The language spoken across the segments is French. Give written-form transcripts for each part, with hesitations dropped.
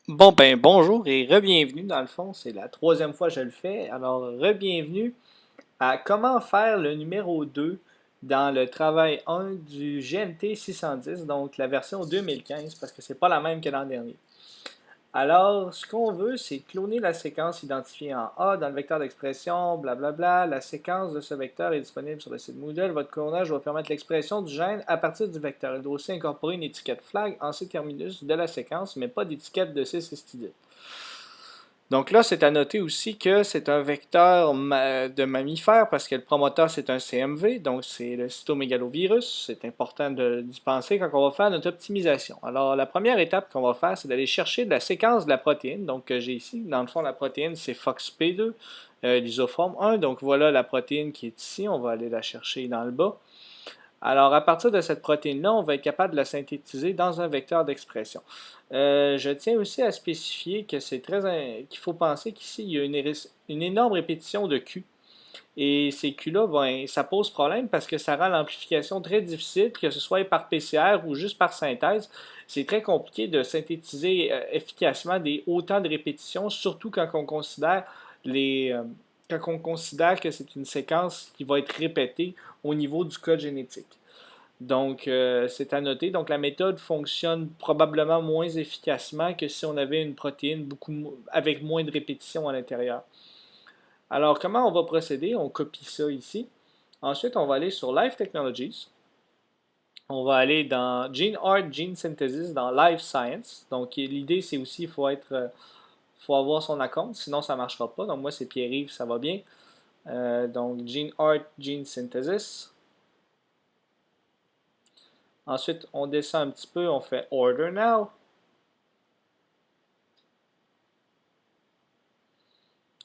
Bon ben bonjour et re-bienvenue dans le fond, c'est la troisième fois que je le fais. Alors re-bienvenue à comment faire le numéro 2 dans le travail 1 du GMT 610, donc la version 2015 parce que c'est pas la même que l'an dernier. Alors, ce qu'on veut, c'est cloner la séquence identifiée en A dans le vecteur d'expression, blablabla. La séquence de ce vecteur est disponible sur le site Moodle. Votre clonage va permettre l'expression du gène à partir du vecteur. Il doit aussi incorporer une étiquette flag en C-terminus de la séquence, mais pas d'étiquette de C-cystidine. Donc là, c'est à noter aussi que c'est un vecteur de mammifère parce que le promoteur, c'est un CMV, donc c'est le cytomégalovirus. C'est important d'y penser quand on va faire notre optimisation. Alors, la première étape qu'on va faire, c'est d'aller chercher de la séquence de la protéine. Donc, que j'ai ici, dans le fond, la protéine, c'est FOXP2, l'isoforme 1. Donc, voilà la protéine qui est ici. On va aller la chercher dans le bas. Alors, à partir de cette protéine-là, on va être capable de la synthétiser dans un vecteur d'expression. Je tiens aussi à spécifier que qu'il faut penser qu'ici, il y a une énorme répétition de Q. Et ces Q-là, ben, ça pose problème parce que ça rend l'amplification très difficile, que ce soit par PCR ou juste par synthèse. C'est très compliqué de synthétiser efficacement autant de répétitions, surtout quand on considère les, quand on considère que c'est une séquence qui va être répétée au niveau du code génétique. Donc, c'est à noter. Donc, la méthode fonctionne probablement moins efficacement que si on avait une protéine avec moins de répétitions à l'intérieur. Alors, comment on va procéder? On copie ça ici. Ensuite, on va aller sur Life Technologies. On va aller dans Gene Art, Gene Synthesis, dans Life Science. Donc, l'idée, c'est aussi, faut avoir son compte, sinon ça ne marchera pas. Donc, moi, c'est Pierre-Yves, ça va bien. Donc, Gene Art, Gene Synthesis. Ensuite, on descend un petit peu, on fait Order Now.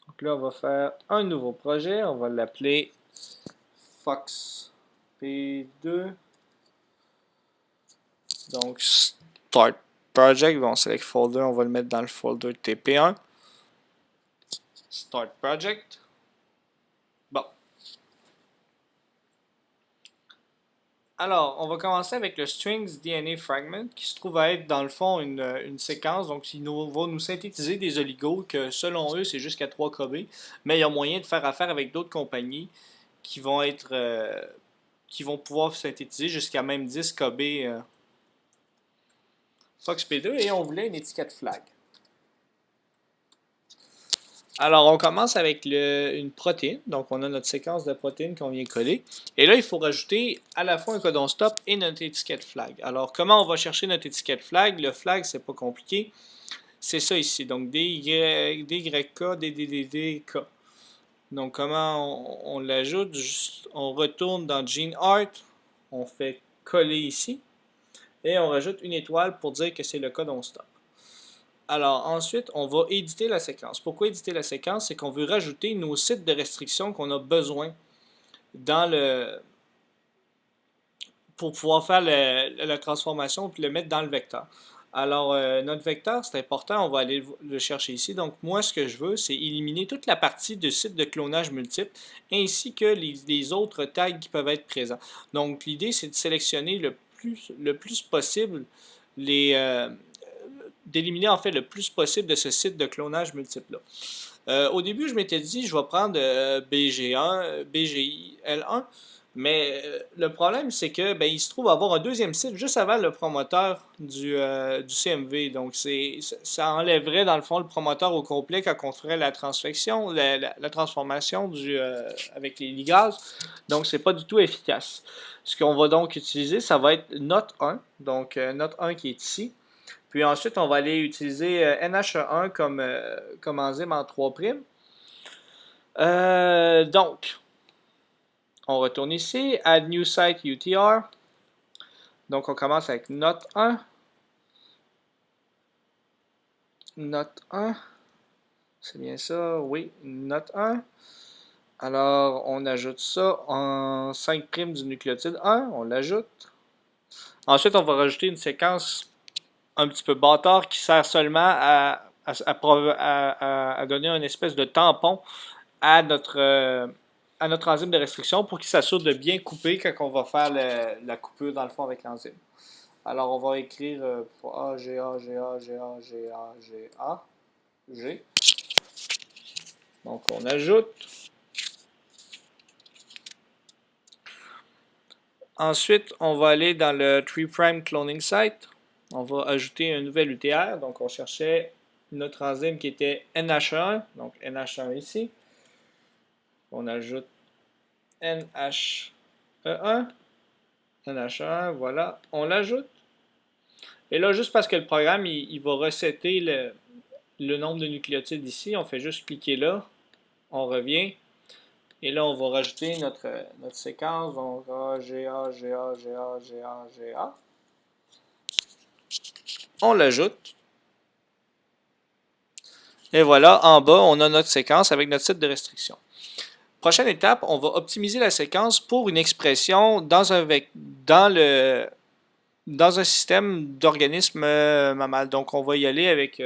Donc là, on va faire un nouveau projet. On va l'appeler Fox P2. Donc, Start Project. On select Folder. On va le mettre dans le folder TP1. Start Project. Bon. Alors, on va commencer avec le Strings DNA Fragment, qui se trouve à être dans le fond une séquence. Donc, il va nous synthétiser des oligos que, selon eux, c'est jusqu'à 3 KB. Mais il y a moyen de faire affaire avec d'autres compagnies qui vont qui vont pouvoir synthétiser jusqu'à même 10 KB FOXP2 et on voulait une étiquette flag. Alors, on commence avec une protéine. Donc, on a notre séquence de protéines qu'on vient coller. Et là, il faut rajouter à la fois un codon stop et notre étiquette flag. Alors, comment on va chercher notre étiquette flag? Le flag, c'est pas compliqué. C'est ça ici. Donc, DYK, DDDK. Donc, comment on l'ajoute? On retourne dans GeneArt. On fait coller ici. Et on rajoute une étoile pour dire que c'est le codon stop. Alors ensuite, on va éditer la séquence. Pourquoi éditer la séquence? C'est qu'on veut rajouter nos sites de restriction qu'on a besoin dans pour pouvoir faire la transformation et le mettre dans le vecteur. Alors, notre vecteur, c'est important, on va aller le chercher ici. Donc, moi, ce que je veux, c'est éliminer toute la partie de site de clonage multiple, ainsi que les autres tags qui peuvent être présents. Donc, l'idée, c'est de sélectionner le plus possible d'éliminer en fait le plus possible de ce site de clonage multiple-là. Au début, je m'étais dit, je vais prendre BG1, BGIL1, mais le problème, c'est que il se trouve avoir un deuxième site juste avant le promoteur du CMV. Donc, ça enlèverait dans le fond le promoteur au complet quand on ferait la transfection, la transformation avec les ligases. Donc, c'est pas du tout efficace. Ce qu'on va donc utiliser, ça va être Note1. Donc, Note1 qui est ici. Puis ensuite, on va aller utiliser NHE1 comme enzyme en 3'. Donc, on retourne ici, Add New Site UTR. Donc, on commence avec Note 1. Note 1. C'est bien ça, oui, Note 1. Alors, on ajoute ça en 5' du nucléotide 1. On l'ajoute. Ensuite, on va rajouter une séquence un petit peu bâtard qui sert seulement à donner une espèce de tampon à notre enzyme de restriction pour qu'il s'assure de bien couper quand on va faire la coupure dans le fond avec l'enzyme. Alors, on va écrire A, G, A, G, A, G, A, G, A, G, A, G. Donc, on ajoute. Ensuite, on va aller dans le 3' cloning site. On va ajouter un nouvel UTR. Donc, on cherchait notre enzyme qui était NH1. Donc, NH1 ici. On ajoute NHE1. NH1, voilà. On l'ajoute. Et là, juste parce que le programme, il va resetter le nombre de nucléotides ici, on fait juste cliquer là. On revient. Et là, on va rajouter notre séquence. Donc, A, GA, GA, GA, GA, GA. On l'ajoute. Et voilà, en bas, on a notre séquence avec notre site de restriction. Prochaine étape, on va optimiser la séquence pour une expression dans un système d'organismes mammals. Donc, on va y aller avec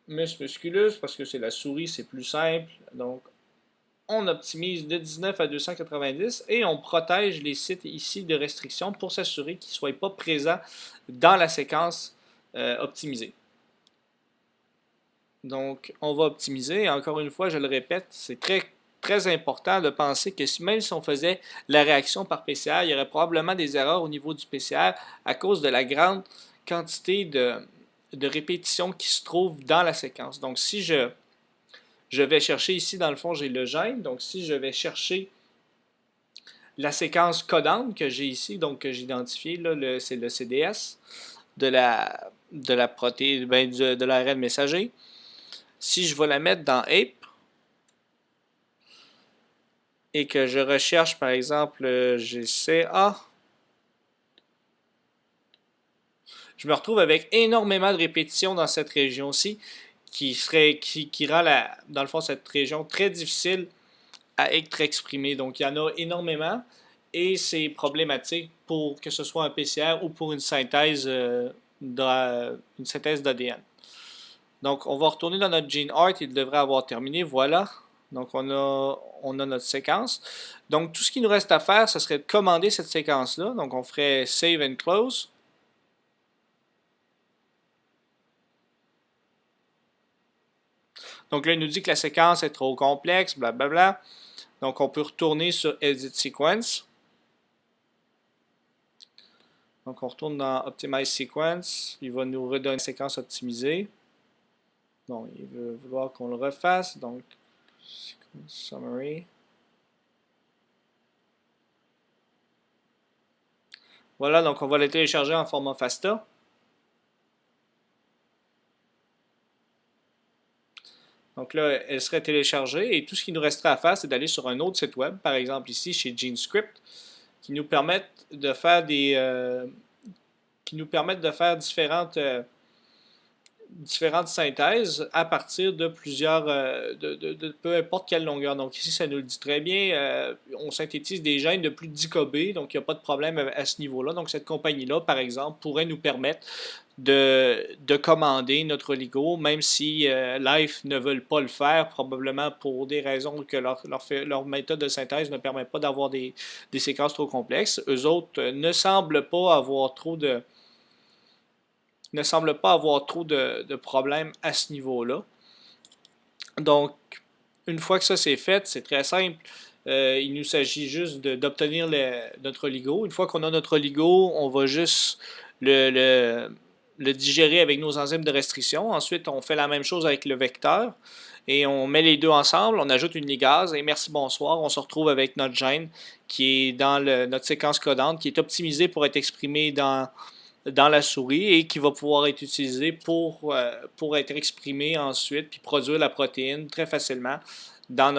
mus musculus parce que c'est la souris, c'est plus simple. Donc, on optimise de 19 à 290 et on protège les sites ici de restriction pour s'assurer qu'ils ne soient pas présents dans la séquence optimisée. Donc, on va optimiser. Encore une fois, je le répète, c'est très important de penser que même si on faisait la réaction par PCR, il y aurait probablement des erreurs au niveau du PCR à cause de la grande quantité de répétitions qui se trouvent dans la séquence. Donc, si je vais chercher ici, dans le fond, j'ai le gène. Donc, si je vais chercher la séquence codante que j'ai ici, donc que j'ai identifié, c'est le CDS de la protéine, de l'ARN messager. Si je vais la mettre dans Ape et que je recherche par exemple GCA, je me retrouve avec énormément de répétitions dans cette région-ci qui rend dans le fond cette région très difficile à être exprimée. Donc il y en a énormément et c'est problématique pour que ce soit un PCR ou pour une synthèse d'ADN. Donc, on va retourner dans notre GeneArt. Il devrait avoir terminé. Voilà. Donc, on a notre séquence. Donc, tout ce qu'il nous reste à faire, ce serait de commander cette séquence-là. Donc, on ferait Save and Close. Donc, là, il nous dit que la séquence est trop complexe, blablabla. Donc, on peut retourner sur Edit Sequence. Donc, on retourne dans Optimize Sequence. Il va nous redonner une séquence optimisée. Bon, il veut vouloir qu'on le refasse. Donc, Summary. Voilà, donc on va le télécharger en format FASTA. Donc là, elle serait téléchargée et tout ce qu'il nous resterait à faire, c'est d'aller sur un autre site web, par exemple ici chez GeneScript, qui nous permettent de faire différentes synthèses à partir de plusieurs, de peu importe quelle longueur. Donc ici, ça nous le dit très bien, on synthétise des gènes de plus de 10 KB, donc il n'y a pas de problème à ce niveau-là. Donc cette compagnie-là, par exemple, pourrait nous permettre de commander notre oligo, même si Life ne veulent pas le faire, probablement pour des raisons que leur méthode de synthèse ne permet pas d'avoir des séquences trop complexes. Eux autres ne semblent pas avoir trop de problèmes à ce niveau-là. Donc, une fois que ça c'est fait, c'est très simple. Il nous s'agit juste d'obtenir notre oligo. Une fois qu'on a notre oligo, on va juste le digérer avec nos enzymes de restriction. Ensuite, on fait la même chose avec le vecteur et on met les deux ensemble, on ajoute une ligase et merci bonsoir, on se retrouve avec notre gène qui est dans notre séquence codante, qui est optimisée pour être exprimée dans la souris et qui va pouvoir être utilisé pour être exprimé ensuite puis produire la protéine très facilement dans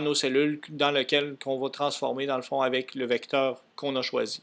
nos cellules dans lesquelles on va transformer dans le fond avec le vecteur qu'on a choisi.